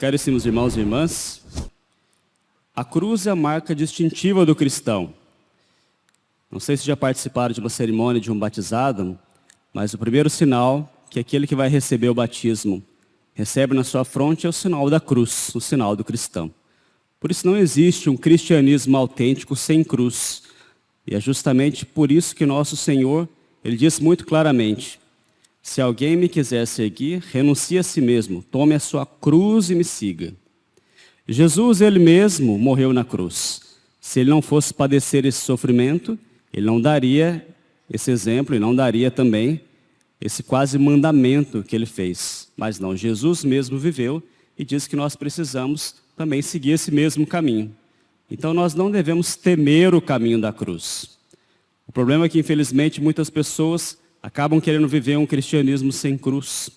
Caríssimos irmãos e irmãs, a cruz é a marca distintiva do cristão. Não sei se já participaram de uma cerimônia de um batizado, mas o primeiro sinal que aquele que vai receber o batismo recebe na sua fronte é o sinal da cruz, o sinal do cristão. Por isso não existe um cristianismo autêntico sem cruz. E é justamente por isso que nosso Senhor, Ele diz muito claramente: se alguém me quiser seguir, renuncie a si mesmo, tome a sua cruz e me siga. Jesus, Ele mesmo, morreu na cruz. Se Ele não fosse padecer esse sofrimento, Ele não daria esse exemplo e não daria também esse quase mandamento que Ele fez. Mas não, Jesus mesmo viveu e diz que nós precisamos também seguir esse mesmo caminho. Então nós não devemos temer o caminho da cruz. O problema é que, infelizmente, muitas pessoas acabam querendo viver um cristianismo sem cruz.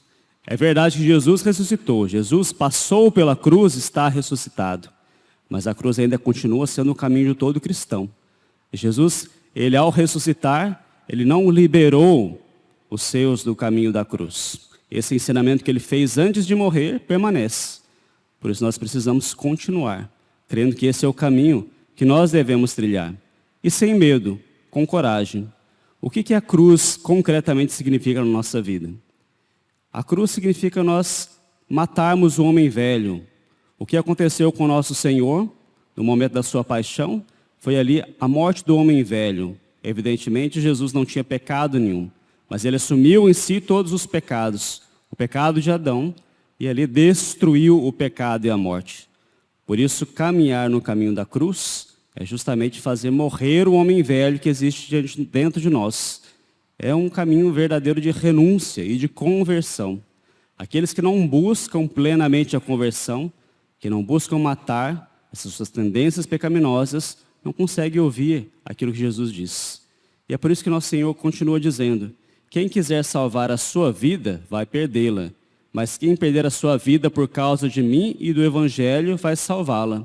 É verdade que Jesus ressuscitou, Jesus passou pela cruz e está ressuscitado. Mas a cruz ainda continua sendo o caminho de todo cristão. E Jesus, Ele ao ressuscitar, Ele não liberou os seus do caminho da cruz. Esse ensinamento que Ele fez antes de morrer permanece. Por isso nós precisamos continuar, crendo que esse é o caminho que nós devemos trilhar. E sem medo, com coragem. O que a cruz concretamente significa na nossa vida? A cruz significa nós matarmos o homem velho. O que aconteceu com o nosso Senhor, no momento da sua paixão, foi ali a morte do homem velho. Evidentemente, Jesus não tinha pecado nenhum, mas Ele assumiu em si todos os pecados. O pecado de Adão, e ali destruiu o pecado e a morte. Por isso, caminhar no caminho da cruz é justamente fazer morrer o homem velho que existe dentro de nós. É um caminho verdadeiro de renúncia e de conversão. Aqueles que não buscam plenamente a conversão, que não buscam matar essas suas tendências pecaminosas, não conseguem ouvir aquilo que Jesus diz. E é por isso que nosso Senhor continua dizendo: quem quiser salvar a sua vida, vai perdê-la. Mas quem perder a sua vida por causa de mim e do Evangelho, vai salvá-la.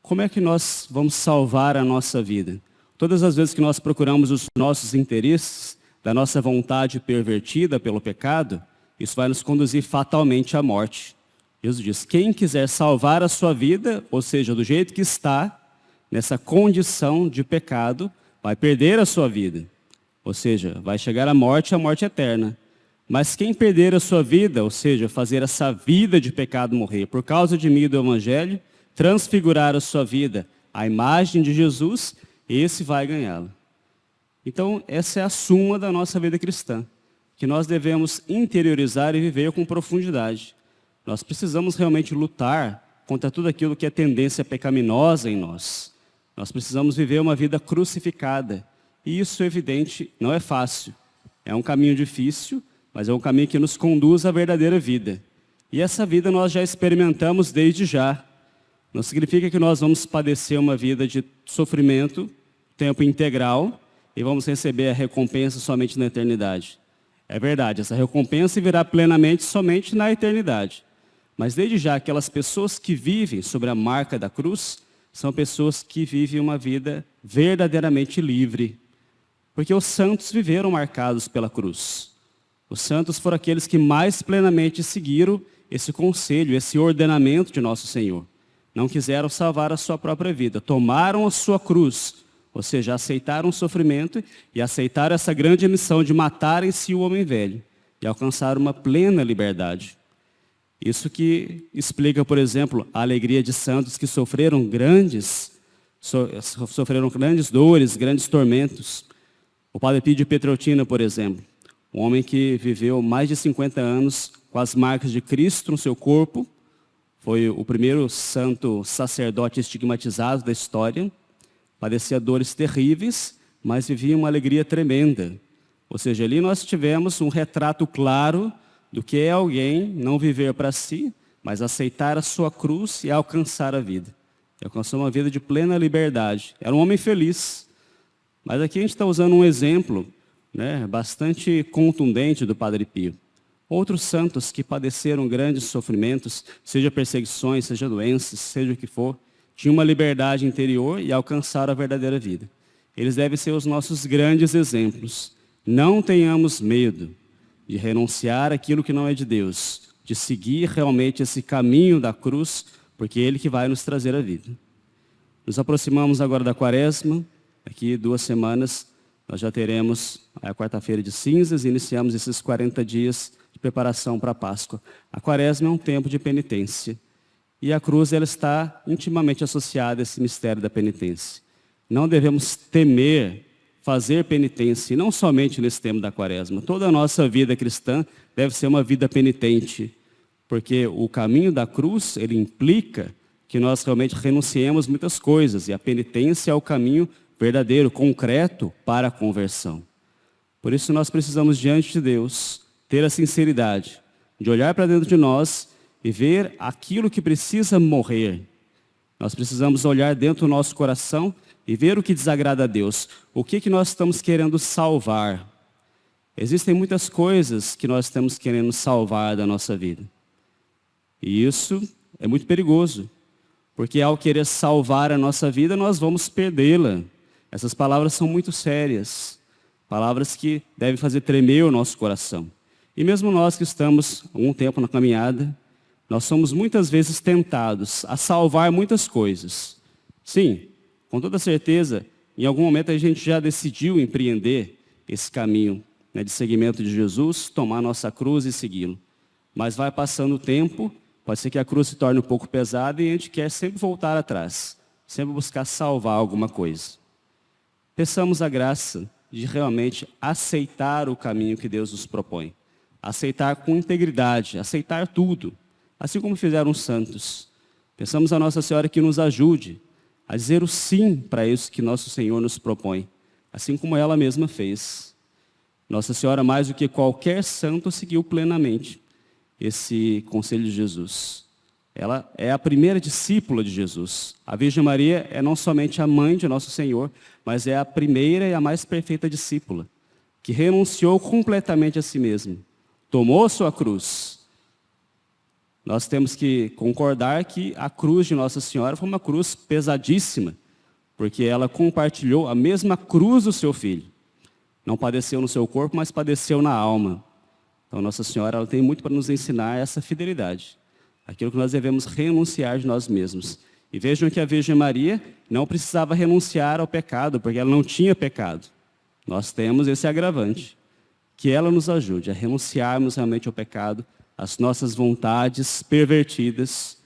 Como é que nós vamos salvar a nossa vida? Todas as vezes que nós procuramos os nossos interesses, da nossa vontade pervertida pelo pecado, isso vai nos conduzir fatalmente à morte. Jesus diz: quem quiser salvar a sua vida, ou seja, do jeito que está, nessa condição de pecado, vai perder a sua vida. Ou seja, vai chegar à morte, a morte eterna. Mas quem perder a sua vida, ou seja, fazer essa vida de pecado morrer, por causa de mim e do Evangelho, transfigurar a sua vida à imagem de Jesus, esse vai ganhá-la. Então, essa é a suma da nossa vida cristã, que nós devemos interiorizar e viver com profundidade. Nós precisamos realmente lutar contra tudo aquilo que é tendência pecaminosa em nós. Nós precisamos viver uma vida crucificada. E isso, é evidente, não é fácil. É um caminho difícil, mas é um caminho que nos conduz à verdadeira vida. E essa vida nós já experimentamos desde já. Não significa que nós vamos padecer uma vida de sofrimento, tempo integral, e vamos receber a recompensa somente na eternidade. É verdade, essa recompensa virá plenamente somente na eternidade. Mas desde já, aquelas pessoas que vivem sobre a marca da cruz, são pessoas que vivem uma vida verdadeiramente livre. Porque os santos viveram marcados pela cruz. Os santos foram aqueles que mais plenamente seguiram esse conselho, esse ordenamento de nosso Senhor. Não quiseram salvar a sua própria vida, tomaram a sua cruz, ou seja, aceitaram o sofrimento e aceitaram essa grande missão de matar em si o homem velho e alcançar uma plena liberdade. Isso que explica, por exemplo, a alegria de santos que sofreram grandes dores, grandes tormentos. O Padre Pio de Petreutina, por exemplo, um homem que viveu mais de 50 anos com as marcas de Cristo no seu corpo, foi o primeiro santo sacerdote estigmatizado da história, padecia dores terríveis, mas vivia uma alegria tremenda. Ou seja, ali nós tivemos um retrato claro do que é alguém não viver para si, mas aceitar a sua cruz e alcançar a vida. Ele alcançou uma vida de plena liberdade. Era um homem feliz. Mas aqui a gente está usando um exemplo, né, bastante contundente do Padre Pio. Outros santos que padeceram grandes sofrimentos, seja perseguições, seja doenças, seja o que for, tinham uma liberdade interior e alcançaram a verdadeira vida. Eles devem ser os nossos grandes exemplos. Não tenhamos medo de renunciar àquilo que não é de Deus, de seguir realmente esse caminho da cruz, porque é Ele que vai nos trazer a vida. Nos aproximamos agora da Quaresma. Daqui 2 semanas nós já teremos a quarta-feira de cinzas e iniciamos esses 40 dias de preparação para a Páscoa. A Quaresma é um tempo de penitência. E a cruz ela está intimamente associada a esse mistério da penitência. Não devemos temer fazer penitência, e não somente nesse tempo da Quaresma. Toda a nossa vida cristã deve ser uma vida penitente, porque o caminho da cruz, ele implica que nós realmente renunciemos muitas coisas, e a penitência é o caminho verdadeiro, concreto para a conversão. Por isso nós precisamos, diante de Deus, ter a sinceridade de olhar para dentro de nós e ver aquilo que precisa morrer. Nós precisamos olhar dentro do nosso coração e ver o que desagrada a Deus. O que nós estamos querendo salvar? Existem muitas coisas que nós estamos querendo salvar da nossa vida. E isso é muito perigoso, porque ao querer salvar a nossa vida, nós vamos perdê-la. Essas palavras são muito sérias, palavras que devem fazer tremer o nosso coração. E mesmo nós que estamos há algum tempo na caminhada, nós somos muitas vezes tentados a salvar muitas coisas. Sim, com toda certeza, em algum momento a gente já decidiu empreender esse caminho, né, de seguimento de Jesus, tomar nossa cruz e segui-lo. Mas vai passando o tempo, pode ser que a cruz se torne um pouco pesada e a gente quer sempre voltar atrás, sempre buscar salvar alguma coisa. Peçamos a graça de realmente aceitar o caminho que Deus nos propõe. Aceitar com integridade, aceitar tudo, assim como fizeram os santos. Peçamos a Nossa Senhora que nos ajude a dizer o sim para isso que nosso Senhor nos propõe, assim como ela mesma fez. Nossa Senhora, mais do que qualquer santo, seguiu plenamente esse conselho de Jesus. Ela é a primeira discípula de Jesus. A Virgem Maria é não somente a mãe de nosso Senhor, mas é a primeira e a mais perfeita discípula, que renunciou completamente a si mesma, tomou sua cruz. Nós temos que concordar que a cruz de Nossa Senhora foi uma cruz pesadíssima, porque ela compartilhou a mesma cruz do seu filho. Não padeceu no seu corpo, mas padeceu na alma. Então Nossa Senhora ela tem muito para nos ensinar essa fidelidade, aquilo que nós devemos renunciar de nós mesmos. E vejam que a Virgem Maria não precisava renunciar ao pecado, porque ela não tinha pecado. Nós temos esse agravante. Que ela nos ajude a renunciarmos realmente ao pecado, às nossas vontades pervertidas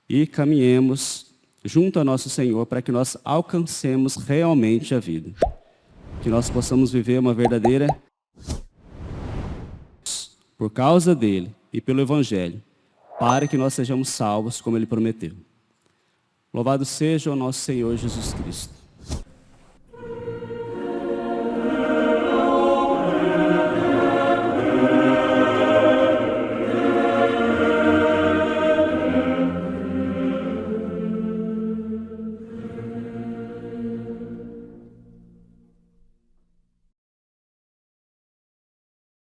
e caminhemos junto a nosso Senhor para que nós alcancemos realmente a vida. Que nós possamos viver uma verdadeira por causa dele e pelo Evangelho, para que nós sejamos salvos como ele prometeu. Louvado seja o nosso Senhor Jesus Cristo.